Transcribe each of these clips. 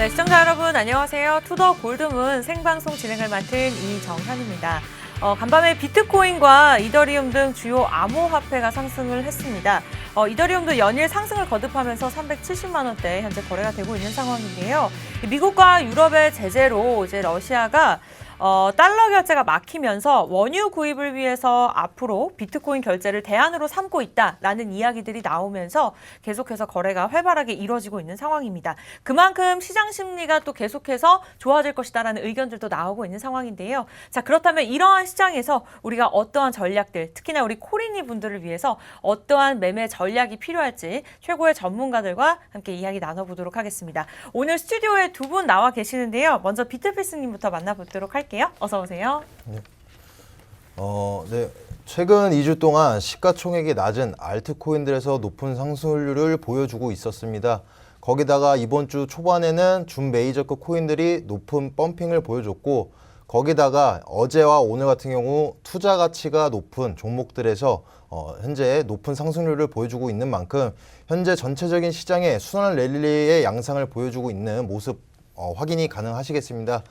네, 시청자 여러분 안녕하세요. 투더 골드문 생방송 진행을 맡은 이정현입니다. 간밤에 비트코인과 이더리움 등 주요 암호화폐가 상승을 했습니다. 이더리움도 연일 상승을 거듭하면서 370만 원대 현재 거래가 되고 있는 상황인데요. 미국과 유럽의 제재로 이제 러시아가 달러 결제가 막히면서 원유 구입을 위해서 앞으로 비트코인 결제를 대안으로 삼고 있다라는 이야기들이 나오면서 계속해서 거래가 활발하게 이루어지고 있는 상황입니다. 그만큼 시장 심리가 또 계속해서 좋아질 것이다라는 의견들도 나오고 있는 상황인데요. 자, 그렇다면 이러한 시장에서 우리가 어떠한 전략들, 특히나 우리 코리니 분들을 위해서 어떠한 매매 전략이 필요할지 최고의 전문가들과 함께 이야기 나눠보도록 하겠습니다. 오늘 스튜디오에 두 분 나와 계시는데요. 먼저 비트필스님부터 만나보도록 할게요. 어서 오세요. 네. 네. 최근 2주 동안 시가총액이 낮은 알트코인들에서 높은 상승률을 보여주고 있었습니다. 거기다가 이번 주 초반에는 준 메이저급 코인들이 높은 펌핑을 보여줬고, 거기다가 어제와 오늘 같은 경우 투자 가치가 높은 종목들에서 현재 높은 상승률을 보여주고 있는 만큼 현재 전체적인 시장의 순환 랠리의 양상을 보여주고 있는 모습 확인이 가능하시겠습니다.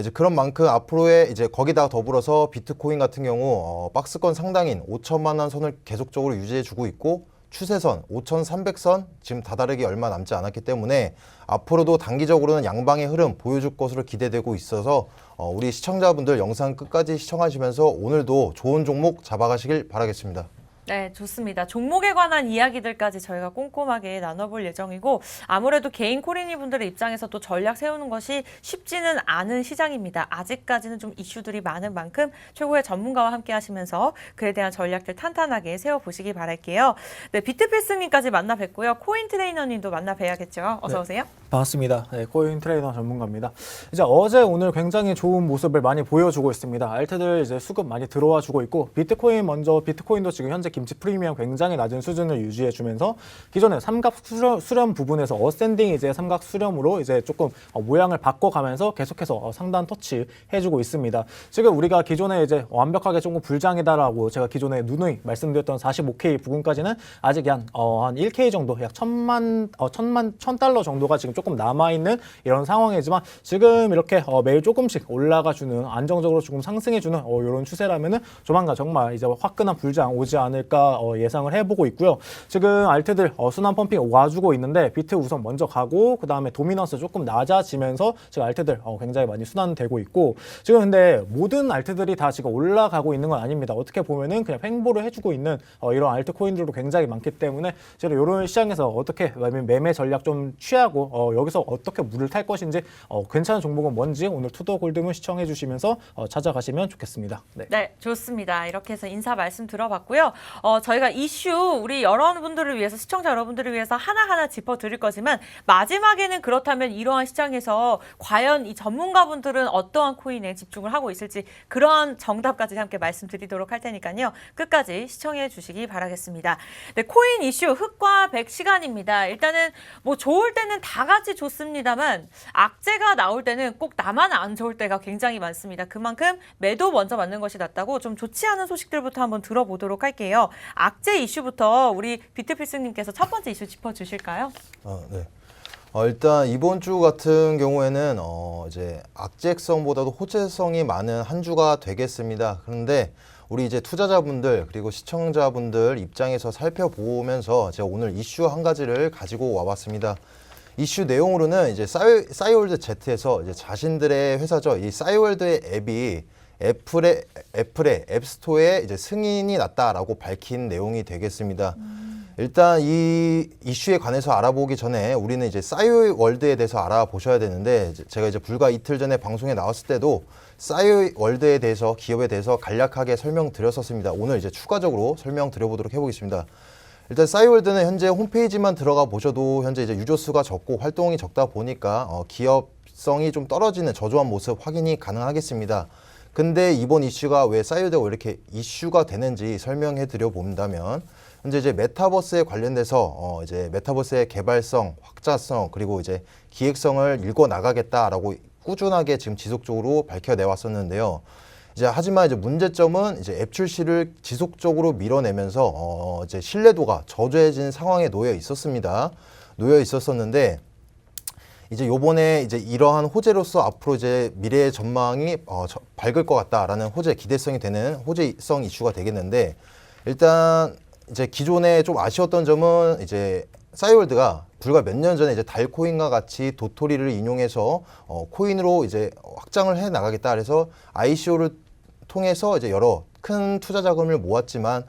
이제 그런 만큼 앞으로의 이제 거기다 더불어서 비트코인 같은 경우 박스권 상당인 5천만 원 선을 계속적으로 유지해주고 있고, 추세선 5,300선 지금 다다르기 얼마 남지 않았기 때문에 앞으로도 단기적으로는 양방의 흐름 보여줄 것으로 기대되고 있어서 우리 시청자분들 영상 끝까지 시청하시면서 오늘도 좋은 종목 잡아가시길 바라겠습니다. 네, 좋습니다. 종목에 관한 이야기들까지 저희가 꼼꼼하게 나눠볼 예정이고, 아무래도 개인 코리니 분들의 입장에서 또 전략 세우는 것이 쉽지는 않은 시장입니다. 아직까지는 좀 이슈들이 많은 만큼 최고의 전문가와 함께 하시면서 그에 대한 전략들 탄탄하게 세워보시기 바랄게요. 네, 비트필스님까지 만나 뵙고요. 코인 트레이너님도 만나 뵈야겠죠. 어서 오세요. 반갑습니다. 네, 코인 트레이너 전문가입니다. 이제 어제 오늘 굉장히 좋은 모습을 많이 보여주고 있습니다. 알트들 이제 수급 많이 들어와 주고 있고, 비트코인도 지금 현재 김치 프리미엄 굉장히 낮은 수준을 유지해주면서 기존의 삼각 수렴 부분에서 어센딩 이제 삼각 수렴으로 이제 조금 모양을 바꿔가면서 계속해서 상단 터치 해주고 있습니다. 지금 우리가 기존에 이제 완벽하게 조금 불장이다라고 제가 기존에 누누이 말씀드렸던 45K 부근까지는 아직 한 1K 정도, 약 1,000달러 정도가 지금 조금 남아있는 이런 상황이지만, 지금 이렇게 매일 조금씩 올라가주는, 안정적으로 조금 상승해주는 이런 추세라면은 조만간 정말 이제 화끈한 불장 오지 않을까 예상을 해보고 있고요. 지금 알트들 순환 펌핑 와주고 있는데, 비트 우선 먼저 가고 그 다음에 도미넌스 조금 낮아지면서 지금 알트들 굉장히 많이 순환되고 있고, 지금 근데 모든 알트들이 다 지금 올라가고 있는 건 아닙니다. 어떻게 보면은 그냥 횡보를 해주고 있는 이런 알트 코인들도 굉장히 많기 때문에 저는 이런 시장에서 어떻게 매매 전략 좀 취하고 여기서 어떻게 물을 탈 것인지, 괜찮은 종목은 뭔지 오늘 투더 골드문 시청해 주시면서 찾아가시면 좋겠습니다. 네, 좋습니다. 이렇게 해서 인사 말씀 들어봤고요. 저희가 이슈 우리 여러분들을 위해서, 시청자 여러분들을 위해서 하나하나 짚어드릴 거지만, 마지막에는 그렇다면 이러한 시장에서 과연 이 전문가분들은 어떠한 코인에 집중을 하고 있을지 그런 정답까지 함께 말씀드리도록 할 테니까요. 끝까지 시청해 주시기 바라겠습니다. 네, 코인 이슈 흑과 백 시간입니다. 일단은 뭐 좋을 때는 다 같이 좋습니다만, 악재가 나올 때는 꼭 나만 안 좋을 때가 굉장히 많습니다. 그만큼 매도 먼저 맞는 것이 낫다고 좀 좋지 않은 소식들부터 한번 들어보도록 할게요. 악재 이슈부터 우리 비트필스님께서 첫 번째 이슈 짚어주실까요? 네. 일단 이번 주 같은 경우에는 이제 악재성보다도 호재성이 많은 한 주가 되겠습니다. 그런데 우리 이제 투자자분들 그리고 시청자분들 입장에서 살펴보면서 제가 오늘 이슈 한 가지를 가지고 와봤습니다. 이슈 내용으로는 이제 싸이월드 Z에서 이제 자신들의 회사죠, 이 싸이월드의 앱이 애플의 앱스토어에 이제 승인이 났다라고 밝힌 내용이 되겠습니다. 일단 이 이슈에 관해서 알아보기 전에 우리는 이제 싸이월드에 대해서 알아보셔야 되는데, 제가 이제 불과 이틀 전에 방송에 나왔을 때도 싸이월드에 대해서, 기업에 대해서 간략하게 설명드렸었습니다. 오늘 이제 추가적으로 설명드려보도록 해보겠습니다. 일단 싸이월드는 현재 홈페이지만 들어가 보셔도 현재 이제 유저 수가 적고 활동이 적다 보니까 기업성이 좀 떨어지는 저조한 모습 확인이 가능하겠습니다. 근데 이번 이슈가 왜 싸이월드가 이렇게 이슈가 되는지 설명해 드려 본다면, 현재 이제 메타버스에 관련돼서 이제 메타버스의 개발성, 확장성, 그리고 이제 기획성을 읽어 나가겠다라고 꾸준하게 지금 지속적으로 밝혀내 왔었는데요. 하지만 문제점은 앱 출시를 지속적으로 밀어내면서 이제 신뢰도가 저조해진 상황에 놓여 있었습니다. 놓여 있었었는데, 이제 요번에 이제 이러한 호재로서 앞으로 이제 미래의 전망이 밝을 것 같다라는 호재 기대성이 되는 호재성 이슈가 되겠는데 일단 이제 기존에 좀 아쉬웠던 점은 이제 싸이월드가 불과 몇 년 전에 이제 달코인과 같이 도토리를 인용해서 코인으로 이제 확장을 해 나가겠다 그래서 ICO를 통해서 이제 여러 큰 투자 자금을 모았지만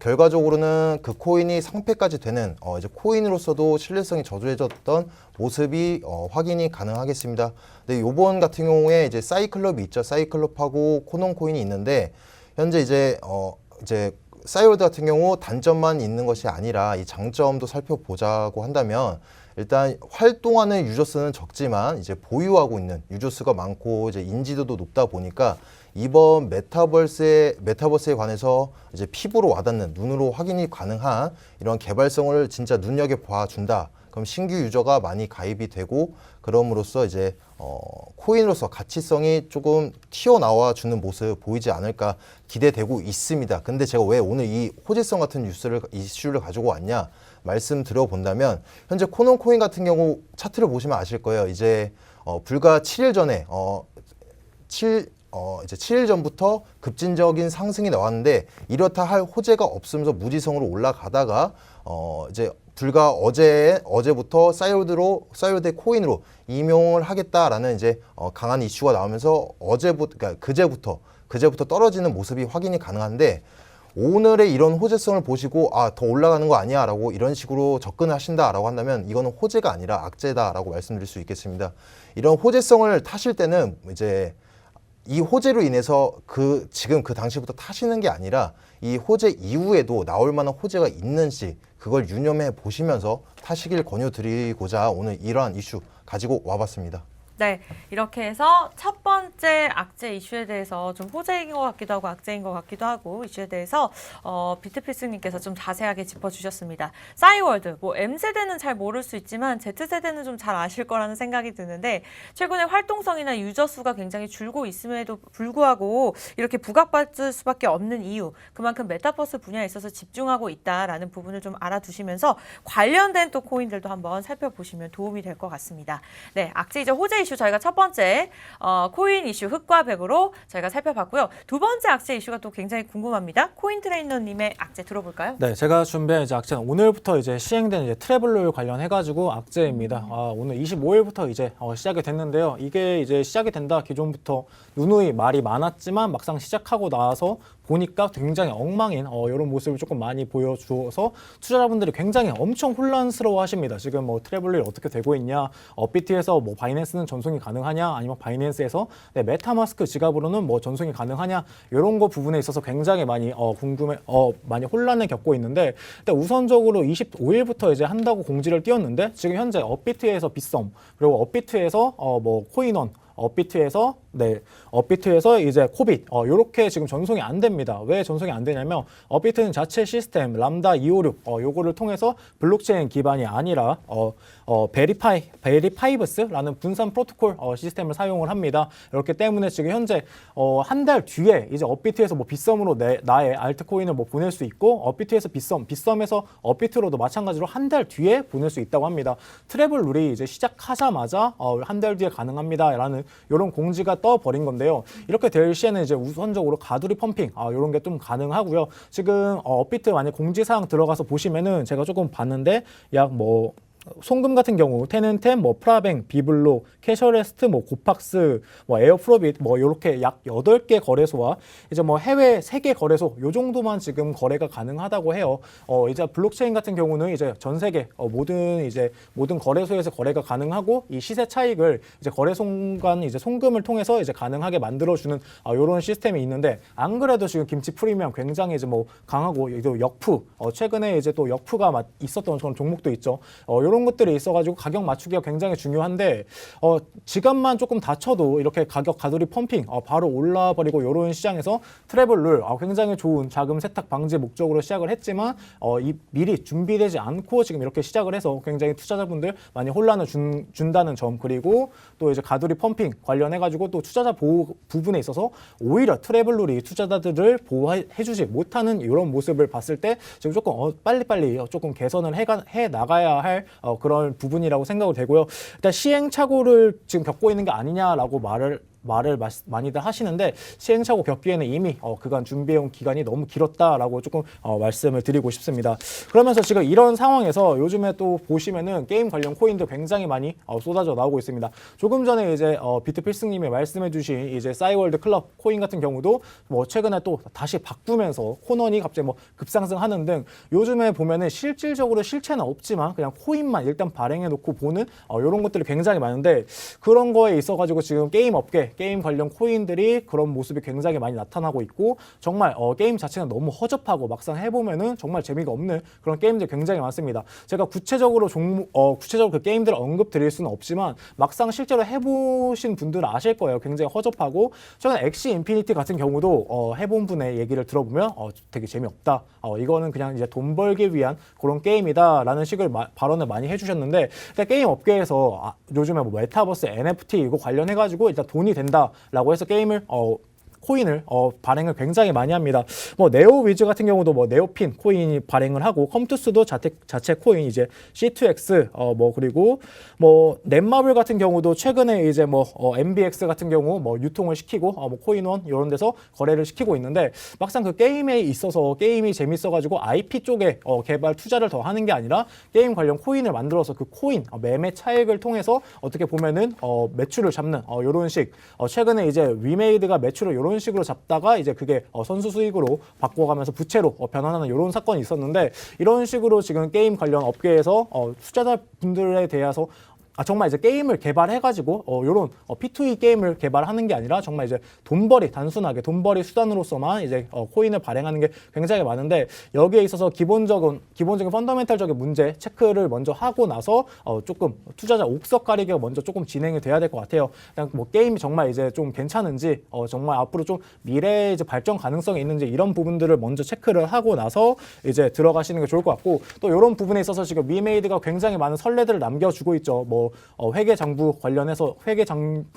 결과적으로는 그 코인이 상폐까지 되는 이제 코인으로서도 신뢰성이 저조해졌던 모습이 확인이 가능하겠습니다. 근데 요번 같은 경우에 이제 사이클럽이 있죠. 사이클럽하고 코논 코인이 있는데 현재 이제 싸이월드 같은 경우 단점만 있는 것이 아니라 이 장점도 살펴보자고 한다면 일단 활동하는 유저 수는 적지만 이제 보유하고 있는 유저 수가 많고 이제 인지도도 높다 보니까 이번 메타버스에 관해서 이제 피부로 와닿는 눈으로 확인이 가능한 이런 개발성을 진짜 눈여겨봐 준다. 그럼 신규 유저가 많이 가입이 되고 그럼으로써 이제 코인으로서 가치성이 조금 튀어나와 주는 모습 보이지 않을까 기대되고 있습니다. 근데 제가 왜 오늘 이 호재성 같은 이슈를 가지고 왔냐 말씀드려 본다면 현재 코논 코인 같은 경우 차트를 보시면 아실 거예요. 이제 불과 7일 전에 이제 7일 전부터 급진적인 상승이 나왔는데 이렇다 할 호재가 없으면서 무지성으로 올라가다가 이제 불과 어제부터 싸이월드의 코인으로 임용을 하겠다라는 이제 강한 이슈가 나오면서 그러니까 그제부터 떨어지는 모습이 확인이 가능한데 오늘의 이런 호재성을 보시고 더 올라가는 거 아니야 라고 이런 식으로 접근을 하신다라고 한다면 이거는 호재가 아니라 악재다라고 말씀드릴 수 있겠습니다. 이런 호재성을 타실 때는 이제 이 호재로 인해서 지금 그 당시부터 타시는 게 아니라 이 호재 이후에도 나올 만한 호재가 있는지 그걸 유념해 보시면서 타시길 권유드리고자 오늘 이러한 이슈 가지고 와봤습니다. 네, 이렇게 해서 첫 번째 악재 이슈에 대해서 좀 호재인 것 같기도 하고 악재인 것 같기도 하고 이슈에 대해서 비트필승님께서 좀 자세하게 짚어주셨습니다. 싸이월드, M세대는 잘 모를 수 있지만 Z세대는 좀 잘 아실 거라는 생각이 드는데 최근에 활동성이나 유저 수가 굉장히 줄고 있음에도 불구하고 이렇게 부각받을 수밖에 없는 이유, 그만큼 메타버스 분야에 있어서 집중하고 있다라는 부분을 좀 알아두시면서 관련된 또 코인들도 한번 살펴보시면 도움이 될 것 같습니다. 네, 악재이자 호재 이슈 저희가 첫 번째 코인 이슈 흑과 백으로 저희가 살펴봤고요. 두 번째 악재 이슈가 또 굉장히 궁금합니다. 코인 트레이너님의 악재 들어볼까요? 네, 제가 준비한 이제 악재는 오늘부터 이제 시행된 이제 트래블룰 관련해가지고 악재입니다. 오늘 25일부터 이제 시작이 됐는데요. 이게 이제 시작이 된다 기존부터 누누이 말이 많았지만 막상 시작하고 나서 보니까 굉장히 엉망인 이런 모습을 조금 많이 보여주어서 투자자분들이 굉장히 엄청 혼란스러워 하십니다. 지금 뭐 트래블룰이 어떻게 되고 있냐, 업비트에서 뭐 바이낸스는 전송이 가능하냐, 아니면 바이낸스에서 메타마스크 지갑으로는 뭐 전송이 가능하냐, 이런 거 부분에 있어서 굉장히 많이 많이 혼란을 겪고 있는데 일단 우선적으로 25일부터 이제 한다고 공지를 띄웠는데 지금 현재 업비트에서 빗썸 그리고 업비트에서 뭐 코인원 업비트에서 이제 코빗 요렇게 지금 전송이 안 됩니다. 왜 전송이 안 되냐면 업비트는 자체 시스템 람다 256 요거를 통해서 블록체인 기반이 아니라 베리파이브스라는 분산 프로토콜 시스템을 사용을 합니다. 이렇기 때문에 지금 현재 한 달 뒤에 이제 업비트에서 뭐 빗썸으로 나의 알트코인을 뭐 보낼 수 있고 업비트에서 빗썸에서 업비트로도 마찬가지로 한 달 뒤에 보낼 수 있다고 합니다. 트래블 룰이 이제 시작하자마자 한 달 뒤에 가능합니다라는 이런 공지가 떠버린 건데요. 이렇게 될 시에는 이제 우선적으로 가두리 펌핑 이런 게 좀 가능하고요. 지금 업비트 만약 공지사항 들어가서 보시면은 제가 조금 봤는데 약 뭐 송금 같은 경우 테넨템, 뭐 프라뱅, 비블로, 캐셔레스트, 뭐 고팍스, 뭐 에어프로빗 뭐 이렇게 약 8개 거래소와 이제 뭐 해외 3개 거래소 요 정도만 지금 거래가 가능하다고 해요. 이제 블록체인 같은 경우는 이제 전 세계 모든 거래소에서 거래가 가능하고 이 시세 차익을 이제 거래소 간 이제 송금을 통해서 이제 가능하게 만들어 주는 이런 시스템이 있는데 안 그래도 지금 김치 프리미엄 굉장히 이제 뭐 강하고 또 역푸 최근에 이제 또 역푸가 있었던 그런 종목도 있죠. 이런 것들이 있어가지고 가격 맞추기가 굉장히 중요한데 지갑만 조금 다쳐도 이렇게 가격 가두리 펌핑 바로 올라버리고 이런 시장에서 트래블룰 굉장히 좋은 자금 세탁 방지 목적으로 시작을 했지만 미리 준비되지 않고 지금 이렇게 시작을 해서 굉장히 투자자분들 많이 혼란을 준다는 점 그리고 또 이제 가두리 펌핑 관련해가지고 또 투자자 보호 부분에 있어서 오히려 트래블룰이 투자자들을 보호해주지 못하는 이런 모습을 봤을 때 지금 조금 빨리빨리 조금 개선을 해 나가야 할 그런 부분이라고 생각이 되고요. 일단 시행착오를 지금 겪고 있는 게 아니냐라고 말을 많이들 하시는데 시행착오 겪기에는 이미 그간 준비해온 기간이 너무 길었다라고 조금 말씀을 드리고 싶습니다. 그러면서 지금 이런 상황에서 요즘에 또 보시면은 게임 관련 코인들 굉장히 많이 쏟아져 나오고 있습니다. 조금 전에 이제 비트필승님이 말씀해주신 이제 싸이월드 클럽 코인 같은 경우도 뭐 최근에 또 다시 바꾸면서 코넌이 갑자기 뭐 급상승하는 등 요즘에 보면은 실질적으로 실체는 없지만 그냥 코인만 일단 발행해 놓고 보는 이런 것들이 굉장히 많은데 그런 거에 있어가지고 지금 게임 업계 게임 관련 코인들이 그런 모습이 굉장히 많이 나타나고 있고 정말 게임 자체는 너무 허접하고 막상 해보면은 정말 재미가 없는 그런 게임들이 굉장히 많습니다. 제가 구체적으로 구체적으로 그 게임들을 언급 드릴 수는 없지만 막상 실제로 해보신 분들은 아실 거예요. 굉장히 허접하고 최근 엑시 인피니티 같은 경우도 해본 분의 얘기를 들어보면 되게 재미없다. 이거는 그냥 이제 돈 벌기 위한 그런 게임이다라는 식을 발언을 많이 해주셨는데 게임 업계에서 요즘에 뭐 메타버스, NFT 이거 관련해가지고 일단 돈이 된다라고 해서 게임을 코인을 발행을 굉장히 많이 합니다. 뭐 네오위즈 같은 경우도 뭐 네오핀 코인이 발행을 하고 컴투스도 자체 코인 이제 C2X 뭐 그리고 뭐 넷마블 같은 경우도 최근에 이제 뭐 MBX 같은 경우 뭐 유통을 시키고 뭐 코인원 이런 데서 거래를 시키고 있는데 막상 그 게임에 있어서 게임이 재밌어가지고 IP 쪽에 개발 투자를 더 하는 게 아니라 게임 관련 코인을 만들어서 그 코인 매매 차익을 통해서 어떻게 보면은 매출을 잡는 이런 식 최근에 이제 위메이드가 매출을 이런 식으로 잡다가 이제 그게 선수 수익으로 바꿔가면서 부채로 변환하는 이런 사건이 있었는데 이런 식으로 지금 게임 관련 업계에서 투자자분들에 대해서 정말 이제 게임을 개발해가지고 요런 P2E 게임을 개발하는 게 아니라 정말 이제 단순하게 돈벌이 수단으로서만 이제 코인을 발행하는 게 굉장히 많은데 여기에 있어서 기본적인 펀더멘탈적인 문제 체크를 먼저 하고 나서 조금 투자자 옥석 가리기가 먼저 조금 진행이 돼야 될 것 같아요. 그냥 뭐 게임이 정말 이제 좀 괜찮은지 정말 앞으로 좀 미래에 이제 발전 가능성이 있는지 이런 부분들을 먼저 체크를 하고 나서 이제 들어가시는 게 좋을 것 같고 또 이런 부분에 있어서 지금 위메이드가 굉장히 많은 선례들을 남겨주고 있죠. 뭐 회계 장부 관련해서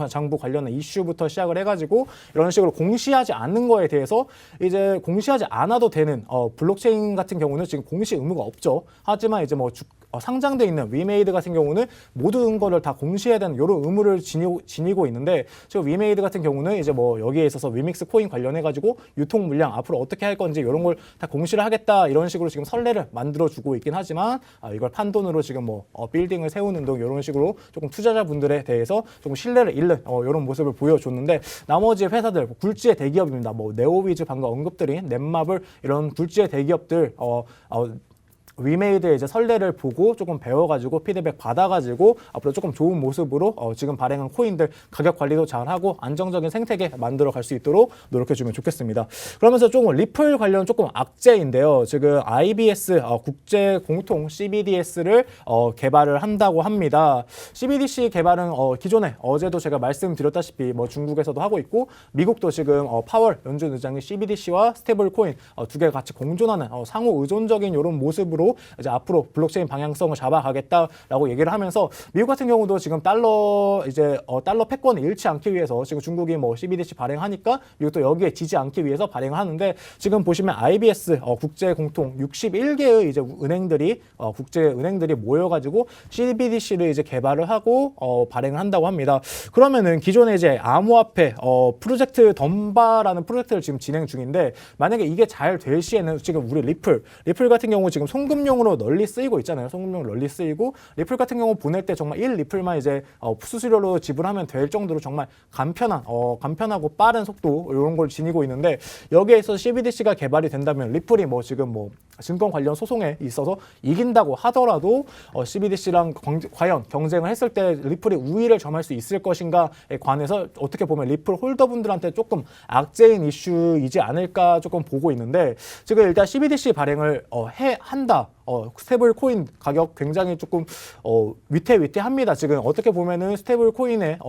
장부 관련한 이슈부터 시작을 해가지고 이런 식으로 공시하지 않는 거에 대해서 이제 공시하지 않아도 되는 블록체인 같은 경우는 지금 공시 의무가 없죠. 하지만 이제 뭐 상장돼 있는 위메이드 같은 경우는 모든 거를 다 공시해야 되는 이런 의무를 지니고 있는데 지금 위메이드 같은 경우는 이제 뭐 여기에 있어서 위믹스 코인 관련해 가지고 유통 물량 앞으로 어떻게 할 건지 이런 걸 다 공시를 하겠다 이런 식으로 지금 선례를 만들어 주고 있긴 하지만 이걸 판돈으로 지금 뭐 빌딩을 세우는 등 이런 식으로 조금 투자자분들에 대해서 조금 신뢰를 잃는 이런 모습을 보여줬는데 나머지 회사들 굴지의 대기업입니다. 뭐 네오위즈 방금 언급드린 넷마블 이런 굴지의 대기업들 위메이드의 이제 선례를 보고 조금 배워가지고 피드백 받아가지고 앞으로 조금 좋은 모습으로 지금 발행한 코인들 가격 관리도 잘하고 안정적인 생태계 만들어 갈 수 있도록 노력해주면 좋겠습니다. 그러면서 조금 리플 관련 조금 악재인데요. 지금 IBS 국제 공통 CBDS를 개발을 한다고 합니다. CBDC 개발은 기존에 어제도 제가 말씀드렸다시피 뭐 중국에서도 하고 있고 미국도 지금 파월 연준 의장이 CBDC와 스테이블 코인 두 개가 같이 공존하는 상호 의존적인 이런 모습으로 이제 앞으로 블록체인 방향성을 잡아가겠다라고 얘기를 하면서 미국 같은 경우도 지금 달러 패권을 잃지 않기 위해서 지금 중국이 뭐 CBDC 발행하니까 미국도 여기에 지지 않기 위해서 발행을 하는데 지금 보시면 IBS 국제 공통 61개의 이제 국제 은행들이 모여가지고 CBDC를 이제 개발을 하고 발행을 한다고 합니다. 그러면은 기존에 이제 암호화폐 프로젝트 덤바라는 프로젝트를 지금 진행 중인데 만약에 이게 잘 될 시에는 지금 우리 리플 같은 경우 지금 송금용으로 널리 쓰이고 있잖아요. 송금용 널리 쓰이고 리플 같은 경우 보낼 때 정말 1리플만 이제 수수료로 지불하면 될 정도로 정말 간편하고 빠른 속도 이런 걸 지니고 있는데 여기에 있어서 CBDC가 개발이 된다면 리플이 뭐 지금 뭐 증권 관련 소송에 있어서 이긴다고 하더라도 CBDC랑 과연 경쟁을 했을 때 리플이 우위를 점할 수 있을 것인가에 관해서 어떻게 보면 리플 홀더분들한테 조금 악재인 이슈이지 않을까 조금 보고 있는데 지금 일단 CBDC 발행을 한다. 스테이블 코인 가격 굉장히 조금 위태합니다. 지금 어떻게 보면은 스테이블 코인의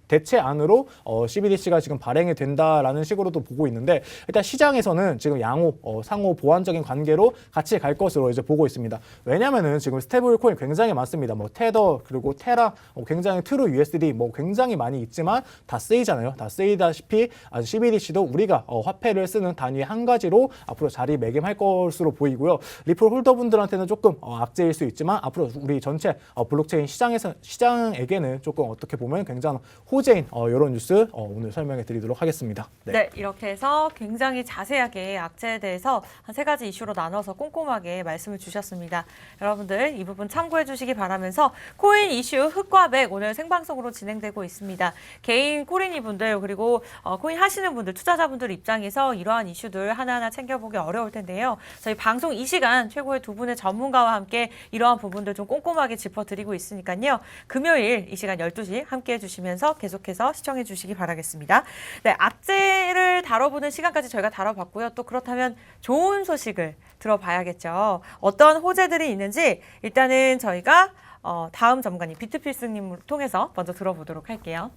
대체안으로 CBDC가 지금 발행이 된다라는 식으로도 보고 있는데 일단 시장에서는 지금 양호 상호 보완적인 관계로 같이 갈 것으로 이제 보고 있습니다. 왜냐면은 지금 스테이블 코인 굉장히 많습니다. 뭐 테더 그리고 테라 굉장히 트루 USD 뭐 굉장히 많이 있지만 다 쓰이잖아요. 다 쓰이다시피 아주 CBDC도 우리가 화폐를 쓰는 단위 한 가지로 앞으로 자리매김할 것으로 보이고요. 리플 홀더분들한테는 조금 악재일 수 있지만 앞으로 우리 전체 블록체인 시장에게는 조금 어떻게 보면 굉장히 호재인 이런 뉴스 오늘 설명해 드리도록 하겠습니다. 네, 이렇게 해서 굉장히 자세하게 악재에 대해서 한 3가지 이슈로 나눠서 꼼꼼하게 말씀을 주셨습니다. 여러분들 이 부분 참고해 주시기 바라면서 코인 이슈 흑과 백 오늘 생방송으로 진행되고 있습니다. 개인 코린이 분들 그리고 코인 하시는 분들, 투자자분들 입장에서 이러한 이슈들 하나하나 챙겨보기 어려울 텐데요. 저희 방송 이 시간 최고의 두 분의 전문가와 함께 이러한 부분들 좀 꼼꼼하게 짚어드리고 있으니까요. 금요일 이 시간 12시 함께해 주시면서 계속해서 시청해 주시기 바라겠습니다. 네, 악재를 다뤄보는 시간까지 저희가 다뤄봤고요. 또 그렇다면 좋은 소식을 들어봐야겠죠. 어떤 호재들이 있는지 일단은 저희가 다음 전문가님 비트필스님을 통해서 먼저 들어보도록 할게요.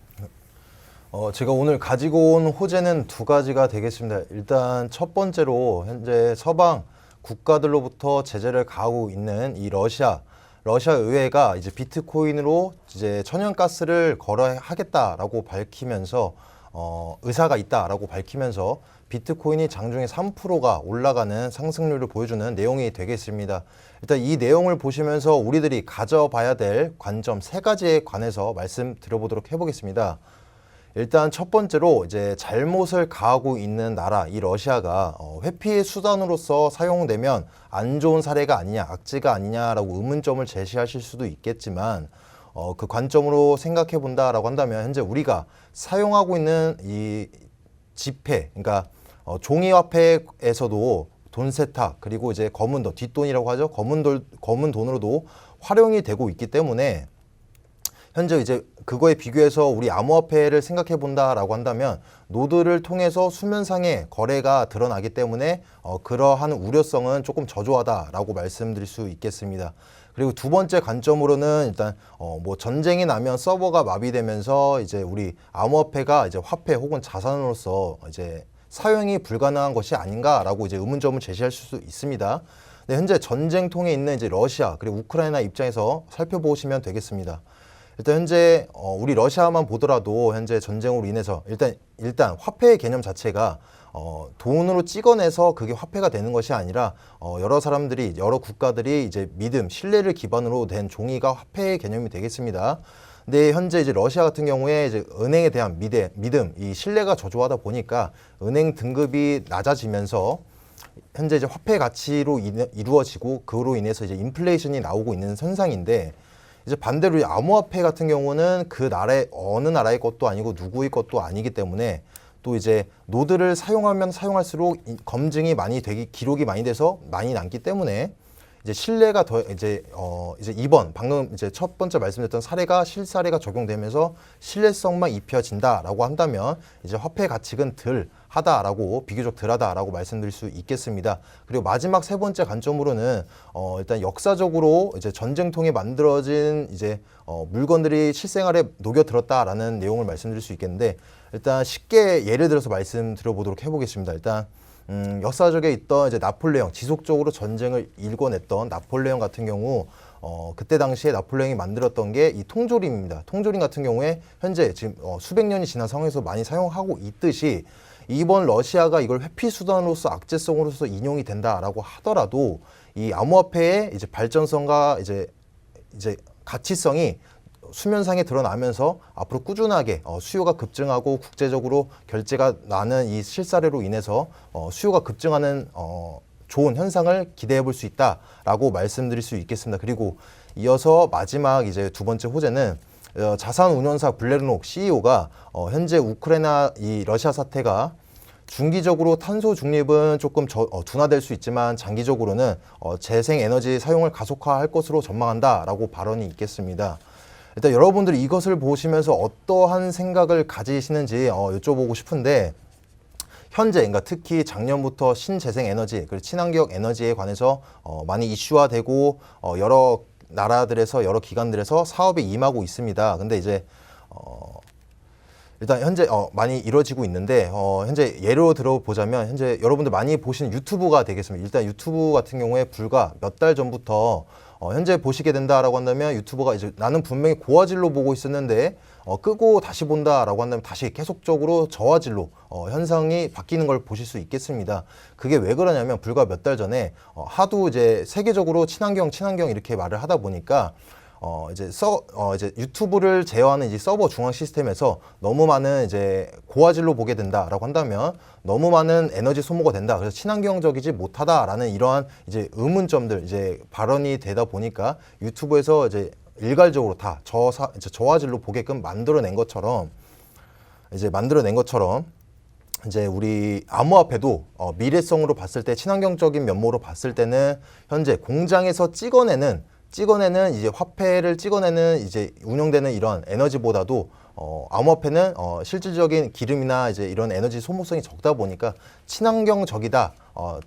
제가 오늘 가지고 온 호재는 2가지가 되겠습니다. 일단 첫 번째로 현재 서방 국가들로부터 제재를 가하고 있는 이 러시아 의회가 이제 비트코인으로 이제 천연가스를 거래하겠다라고 밝히면서 의사가 있다라고 밝히면서 비트코인이 장중에 3%가 올라가는 상승률을 보여주는 내용이 되겠습니다. 일단 이 내용을 보시면서 우리들이 가져봐야 될 관점 3가지에 관해서 말씀드려보도록 해보겠습니다. 일단 첫 번째로 이제 잘못을 가하고 있는 나라 이 러시아가 회피의 수단으로서 사용되면 안 좋은 사례가 아니냐, 악재가 아니냐라고 의문점을 제시하실 수도 있겠지만 그 관점으로 생각해 본다라고 한다면 현재 우리가 사용하고 있는 이 지폐, 그러니까 종이화폐에서도 돈 세탁 그리고 이제 검은 돈, 뒷돈이라고 하죠. 검은 돈으로도 활용이 되고 있기 때문에 현재 이제 그거에 비교해서 우리 암호화폐를 생각해 본다라고 한다면 노드를 통해서 수면상의 거래가 드러나기 때문에 그러한 우려성은 조금 저조하다라고 말씀드릴 수 있겠습니다. 그리고 두 번째 관점으로는 일단 뭐 전쟁이 나면 서버가 마비되면서 이제 우리 암호화폐가 이제 화폐 혹은 자산으로서 이제 사용이 불가능한 것이 아닌가라고 이제 의문점을 제시할 수 있습니다. 네, 현재 전쟁통에 있는 이제 러시아 그리고 우크라이나 입장에서 살펴보시면 되겠습니다. 일단 현재 우리 러시아만 보더라도 현재 전쟁으로 인해서 일단 화폐의 개념 자체가 돈으로 찍어내서 그게 화폐가 되는 것이 아니라 여러 사람들이 여러 국가들이 이제 믿음, 신뢰를 기반으로 된 종이가 화폐의 개념이 되겠습니다. 근데 현재 이제 러시아 같은 경우에 이제 은행에 대한 믿음, 이 신뢰가 저조하다 보니까 은행 등급이 낮아지면서 현재 이제 화폐 가치로 이루어지고 그로 인해서 이제 인플레이션이 나오고 있는 현상인데 이제 반대로 암호화폐 같은 경우는 그 나라의 어느 나라의 것도 아니고 누구의 것도 아니기 때문에 또 이제 노드를 사용하면 사용할수록 검증이 많이 되기 기록이 많이 돼서 많이 남기 때문에 이제 신뢰가 더 이제 방금 이제 첫 번째 말씀드렸던 사례가 실사례가 적용되면서 신뢰성만 입혀진다라고 한다면 이제 화폐 가치는 비교적 덜하다라고 말씀드릴 수 있겠습니다. 그리고 마지막 3번째 관점으로는 일단 역사적으로 이제 전쟁통에 만들어진 이제 물건들이 실생활에 녹여들었다라는 내용을 말씀드릴 수 있겠는데 일단 쉽게 예를 들어서 말씀드려보도록 해보겠습니다. 일단 역사적에 있던 이제 나폴레옹 지속적으로 전쟁을 일궈냈던 나폴레옹 같은 경우 그때 당시에 나폴레옹이 만들었던 게 이 통조림입니다. 통조림 같은 경우에 현재 지금 수백 년이 지난 상황에서 많이 사용하고 있듯이 이번 러시아가 이걸 회피 수단으로서 악재성으로서 인용이 된다라고 하더라도 이 암호화폐의 이제 발전성과 이제 가치성이 수면상에 드러나면서 앞으로 꾸준하게 수요가 급증하고 국제적으로 결제가 나는 이 실사례로 인해서 수요가 급증하는 좋은 현상을 기대해 볼 수 있다라고 말씀드릴 수 있겠습니다. 그리고 이어서 마지막 이제 2번째 호재는 자산운용사 블레르녹 CEO가 현재 우크라이나 이 러시아 사태가 중기적으로 탄소 중립은 조금 둔화될 수 있지만 장기적으로는 재생에너지 사용을 가속화할 것으로 전망한다라고 발언이 있겠습니다. 일단 여러분들이 이것을 보시면서 어떠한 생각을 가지시는지 여쭤보고 싶은데 현재 그러니까 특히 작년부터 신재생에너지 그리고 친환경 에너지에 관해서 많이 이슈화되고 여러 나라들에서 여러 기관들에서 사업에 임하고 있습니다. 근데 이제 일단 현재 많이 이루어지고 있는데 현재 예로 들어보자면 현재 여러분들 많이 보시는 유튜브가 되겠습니다. 일단 유튜브 같은 경우에 불과 몇 달 전부터 현재 보시게 된다라고 한다면 유튜버가 이제 나는 분명히 고화질로 보고 있었는데 끄고 다시 본다라고 한다면 다시 계속적으로 저화질로 현상이 바뀌는 걸 보실 수 있겠습니다. 그게 왜 그러냐면 불과 몇 달 전에 하도 이제 세계적으로 친환경 이렇게 말을 하다 보니까 이제 유튜브를 제어하는 이제 서버 중앙 시스템에서 너무 많은 이제 고화질로 보게 된다라고 한다면 너무 많은 에너지 소모가 된다. 그래서 친환경적이지 못하다라는 이러한 이제 의문점들 이제 발언이 되다 보니까 유튜브에서 이제 일괄적으로 다 저화질로 보게끔 만들어낸 것처럼 이제 우리 암호화폐도 미래성으로 봤을 때 친환경적인 면모로 봤을 때는 현재 공장에서 찍어내는 이제 화폐를 찍어내는 이제 운영되는 이런 에너지보다도 암호화폐는 실질적인 기름이나 이제 이런 에너지 소모성이 적다 보니까 친환경적이다.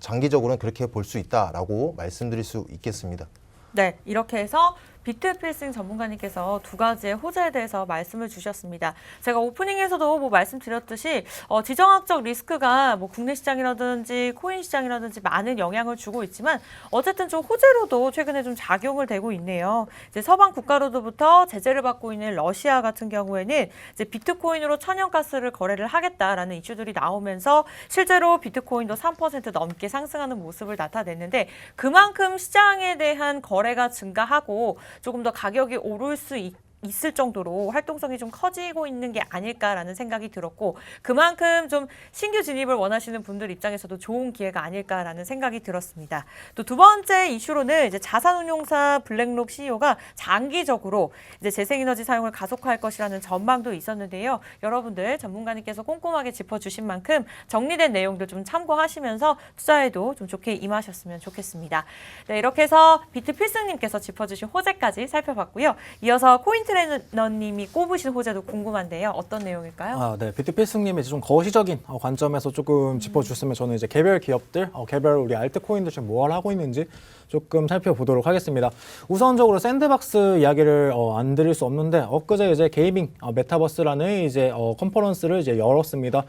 장기적으로는 그렇게 볼 수 있다라고 말씀드릴 수 있겠습니다. 네, 이렇게 해서 비트필싱 전문가님께서 두 가지의 호재에 대해서 말씀을 주셨습니다. 제가 오프닝에서도 뭐 말씀드렸듯이 지정학적 리스크가 뭐 국내 시장이라든지 코인 시장이라든지 많은 영향을 주고 있지만 어쨌든 좀 호재로도 최근에 좀 작용을 되고 있네요. 이제 서방 국가로부터 제재를 받고 있는 러시아 같은 경우에는 이제 비트코인으로 천연가스를 거래를 하겠다라는 이슈들이 나오면서 실제로 비트코인도 3% 넘게 상승하는 모습을 나타냈는데 그만큼 시장에 대한 거래가 증가하고 조금 더 가격이 오를 수 있을 정도로 활동성이 좀 커지고 있는 게 아닐까라는 생각이 들었고 그만큼 좀 신규 진입을 원하시는 분들 입장에서도 좋은 기회가 아닐까라는 생각이 들었습니다. 또 두 번째 이슈로는 이제 자산운용사 블랙록 CEO가 장기적으로 이제 재생에너지 사용을 가속화할 것이라는 전망도 있었는데요. 여러분들 전문가님께서 꼼꼼하게 짚어주신 만큼 정리된 내용들 좀 참고하시면서 투자에도 좀 좋게 임하셨으면 좋겠습니다. 네, 이렇게 해서 비트필승님께서 짚어주신 호재까지 살펴봤고요. 이어서 코인 트레이너님이 꼽으신 호재도 궁금한데요. 어떤 내용일까요? 네. 비트필승님이 좀 거시적인 관점에서 조금 짚어주셨으면 저는 이제 개별 기업들, 개별 우리 알트코인들 지금 뭘 하고 있는지 조금 살펴보도록 하겠습니다. 우선적으로 샌드박스 이야기를 안 드릴 수 없는데 엊그제 이제 게이밍 메타버스라는 이제 컨퍼런스를 이제 열었습니다.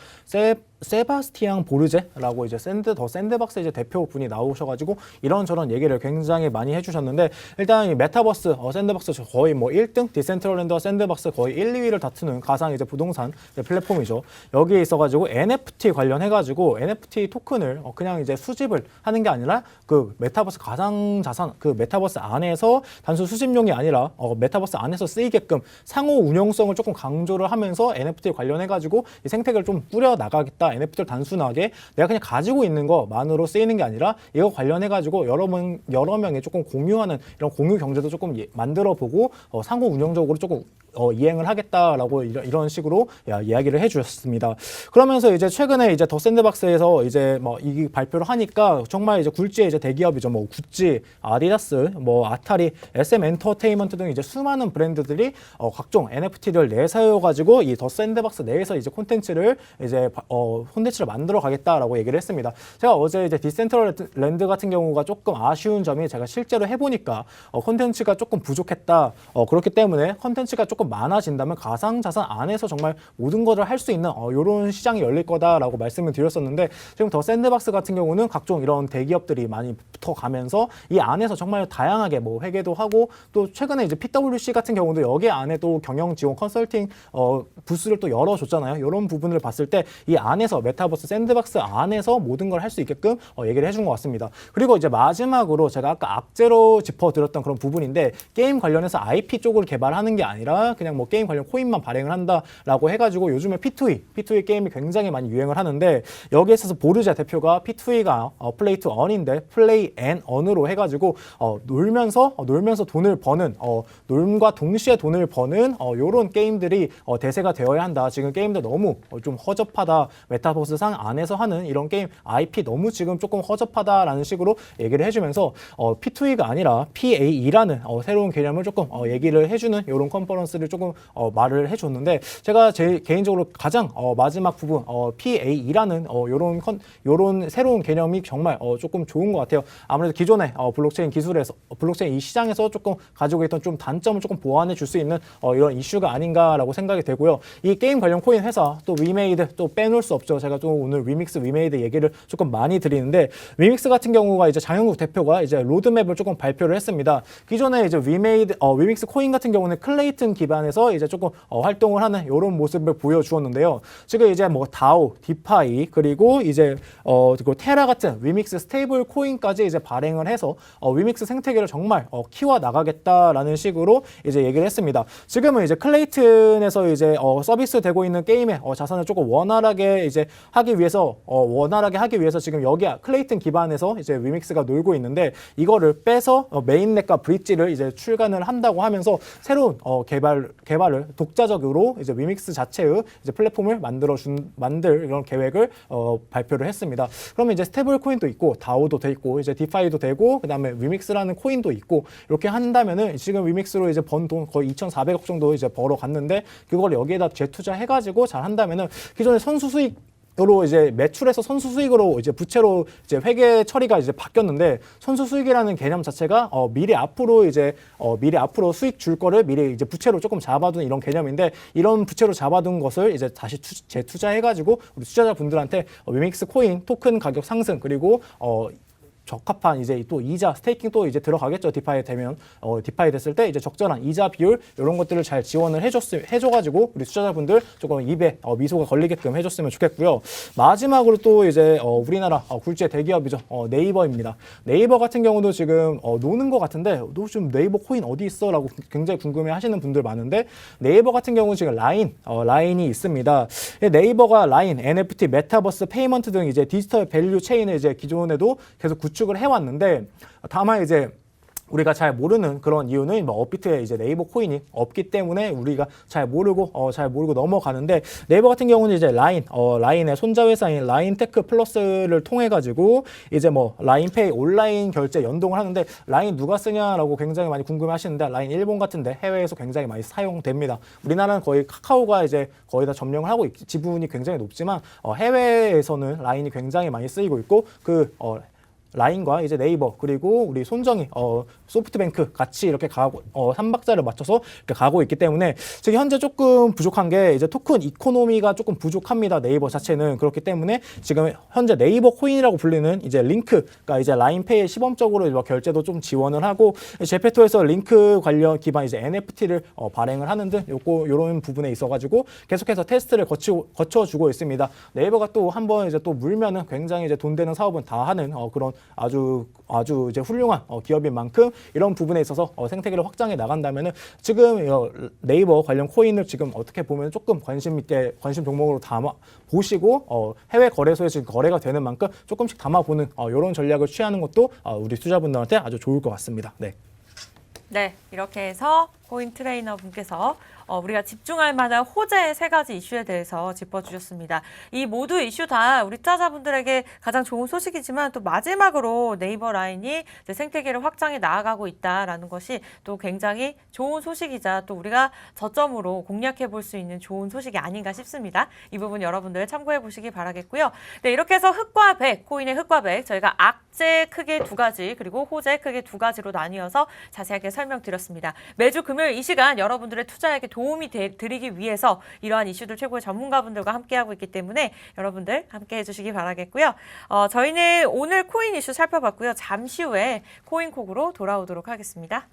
세바스티앙 보르제라고 이제 더 샌드박스 이제 대표분이 나오셔가지고 이런저런 얘기를 굉장히 많이 해주셨는데 일단 이 메타버스 샌드박스 거의 뭐 1등 디센트럴랜드와 샌드박스 거의 1, 2위를 다투는 가상 이제 부동산 플랫폼이죠. 여기에 있어가지고 NFT 관련해가지고 NFT 토큰을 그냥 이제 수집을 하는 게 아니라 그 메타버스 가상 자산 그 메타버스 안에서 단순 수집용이 아니라 메타버스 안에서 쓰이게끔 상호 운용성을 조금 강조를 하면서 NFT 관련해가지고 이 생태계를 좀 꾸려 나가겠다. NFT를 단순하게 내가 그냥 가지고 있는 것만으로 쓰이는 게 아니라 이거 관련해가지고 여러 명이 조금 공유하는 이런 공유 경제도 조금 만들어보고 상호 운영적으로 조금 이행을 하겠다라고 이런 식으로 이야기를 해주셨습니다. 그러면서 이제 최근에 이제 더 샌드박스에서 이제 뭐 이 발표를 하니까 정말 이제 굴지의 이제 대기업이죠. 뭐 구찌, 아디다스, 뭐 아타리, SM 엔터테인먼트 등 이제 수많은 브랜드들이 각종 NFT를 내세워가지고 이 더 샌드박스 내에서 이제 콘텐츠를 만들어 가겠다라고 얘기를 했습니다. 제가 어제 이제 디센트럴랜드 같은 경우가 조금 아쉬운 점이 제가 실제로 해보니까 콘텐츠가 조금 부족했다. 그렇기 때문에 콘텐츠가 조금 많아진다면 가상자산 안에서 정말 모든 것을 할 수 있는 이런 시장이 열릴 거다라고 말씀을 드렸었는데 지금 더 샌드박스 같은 경우는 각종 이런 대기업들이 많이 붙어가면서 이 안에서 정말 다양하게 뭐 회계도 하고 또 최근에 이제 PwC 같은 경우도 여기 안에 또 경영 지원 컨설팅 부스를 또 열어줬잖아요. 이런 부분을 봤을 때 이 안에서 메타버스 샌드박스 안에서 모든 걸 할 수 있게끔 얘기를 해준 것 같습니다. 그리고 이제 마지막으로 제가 아까 악재로 짚어드렸던 그런 부분인데 게임 관련해서 IP 쪽을 개발하는 게 아니라 그냥 뭐 게임 관련 코인만 발행을 한다라고 해가지고 요즘에 P2E 게임이 굉장히 많이 유행을 하는데 여기에 있어서 보르제 대표가 P2E가 플레이 투 언인데 플레이 앤 언으로 해가지고 놀면서 돈을 버는 놀과 동시에 돈을 버는 요런 게임들이 대세가 되어야 한다. 지금 게임들 너무 좀 허접하다. 메타버스 상 안에서 하는 이런 게임 IP 너무 지금 조금 허접하다라는 식으로 얘기를 해주면서 P2E가 아니라 PAE라는 새로운 개념을 조금 얘기를 해주는 이런 컨퍼런스를 밸런스를 조금 말을 해줬는데 제가 제 개인적으로 가장 마지막 부분 PAE라는 요런 새로운 개념이 정말 조금 좋은 것 같아요. 아무래도 기존의 블록체인 기술에서 블록체인 이 시장에서 조금 가지고 있던 좀 단점을 조금 보완해 줄 수 있는 이런 이슈가 아닌가라고 생각이 되고요. 이 게임 관련 코인 회사 또 위메이드 또 빼놓을 수 없죠. 제가 또 오늘 위믹스 위메이드 얘기를 조금 많이 드리는데 위믹스 같은 경우가 이제 장영국 대표가 이제 로드맵을 조금 발표를 했습니다. 기존에 이제 위믹스 코인 같은 경우는 클레이튼 기반에서 이제 조금 활동을 하는 이런 모습을 보여주었는데요. 지금 이제 뭐 다오, 디파이 그리고 이제 그리고 테라 같은 위믹스 스테이블 코인까지 이제 발행을 해서 위믹스 생태계를 정말 키워 나가겠다라는 식으로 이제 얘기를 했습니다. 지금은 이제 클레이튼에서 이제 서비스 되고 있는 게임의 자산을 조금 원활하게 하기 위해서 지금 여기 클레이튼 기반에서 이제 위믹스가 놀고 있는데 이거를 빼서 메인넷과 브릿지를 이제 출간을 한다고 하면서 새로운 개발을 독자적으로 이제 위믹스 자체의 이제 플랫폼을 만들 이런 계획을 발표를 했습니다. 그러면 이제 스테이블 코인도 있고 다오도 돼 있고 이제 디파이도 되고 그다음에 위믹스라는 코인도 있고 이렇게 한다면은 지금 위믹스로 이제 번 돈 거의 2,400억 정도 이제 벌어갔는데 그걸 여기에다 재투자해가지고 잘 한다면은 기존의 선수 수익으로 이제 매출에서 선수 수익으로 이제 부채로 이제 회계 처리가 이제 바뀌었는데 선수 수익이라는 개념 자체가 미리 앞으로 수익 줄 거를 미리 이제 부채로 조금 잡아둔 이런 개념인데 이런 부채로 잡아둔 것을 이제 다시 재투자해가지고 우리 투자자분들한테 위믹스 코인 토큰 가격 상승 그리고 적합한 이제 또 이자 스테이킹 또 이제 들어가겠죠. 디파이 되면 디파이 됐을 때 이제 적절한 이자 비율 이런 것들을 잘 지원을 해줘가지고 우리 투자자분들 조금 입에 미소가 걸리게끔 해줬으면 좋겠고요. 마지막으로 또 이제 우리나라 굴지의 대기업이죠. 네이버입니다. 네이버 같은 경우도 지금 노는 것 같은데 너 지금 네이버 코인 어디 있어?라고 굉장히 궁금해하시는 분들 많은데 네이버 같은 경우는 지금 라인이 있습니다. 네이버가 라인, NFT, 메타버스, 페이먼트 등 이제 디지털 밸류 체인을 이제 기존에도 계속 구축을 해왔는데 다만 이제 우리가 잘 모르는 그런 이유는 뭐 업비트에 이제 네이버 코인이 없기 때문에 우리가 잘 모르고 넘어가는데 네이버 같은 경우는 이제 라인의 손자 회사인 라인테크 플러스를 통해 가지고 이제 뭐 라인페이 온라인 결제 연동을 하는데 라인 누가 쓰냐라고 굉장히 많이 궁금해하시는데 라인 일본 같은데 해외에서 굉장히 많이 사용됩니다. 우리나라는 거의 카카오가 이제 거의 다 점령을 하고 지분이 굉장히 높지만 해외에서는 라인이 굉장히 많이 쓰이고 있고 라인과 이제 네이버 그리고 우리 손정이 소프트뱅크 같이 이렇게 가고 삼박자를 맞춰서 이렇게 가고 있기 때문에 지금 현재 조금 부족한 게 이제 토큰 이코노미가 조금 부족합니다. 네이버 자체는 그렇기 때문에 지금 현재 네이버 코인이라고 불리는 이제 링크가 이제 라인페이에 시범적으로 결제도 좀 지원을 하고 제페토에서 링크 관련 기반 이제 NFT를 발행을 하는 등 요런 부분에 있어가지고 계속해서 테스트를 거쳐주고 있습니다. 네이버가 또 한번 이제 또 물면은 굉장히 이제 돈 되는 사업은 다 하는 그런 아주 이제 훌륭한 기업인 만큼 이런 부분에 있어서 생태계를 확장해 나간다면은 지금 네이버 관련 코인을 지금 어떻게 보면 조금 관심 종목으로 보시고 해외 거래소에 지금 거래가 되는 만큼 조금씩 담아보는 이런 전략을 취하는 것도 우리 투자분들한테 아주 좋을 것 같습니다. 네. 네, 이렇게 해서 코인 트레이너 분께서 우리가 집중할 만한 호재 3가지 이슈에 대해서 짚어주셨습니다. 이 모두 이슈 다 우리 투자자분들에게 가장 좋은 소식이지만 또 마지막으로 네이버 라인이 이제 생태계를 확장해 나아가고 있다라는 것이 또 굉장히 좋은 소식이자 또 우리가 저점으로 공략해 볼 수 있는 좋은 소식이 아닌가 싶습니다. 이 부분 여러분들 참고해 보시기 바라겠고요. 네, 이렇게 해서 흑과 백, 코인의 흑과 백 저희가 악재 크게 2가지 그리고 호재 크게 2가지로 나뉘어서 자세하게 설명드렸습니다. 매주 금요일 이 시간 여러분들의 투자에게 도움이 드리기 위해서 이러한 이슈들 최고의 전문가분들과 함께하고 있기 때문에 여러분들 함께해 주시기 바라겠고요. 저희는 오늘 코인 이슈 살펴봤고요. 잠시 후에 코인콕으로 돌아오도록 하겠습니다.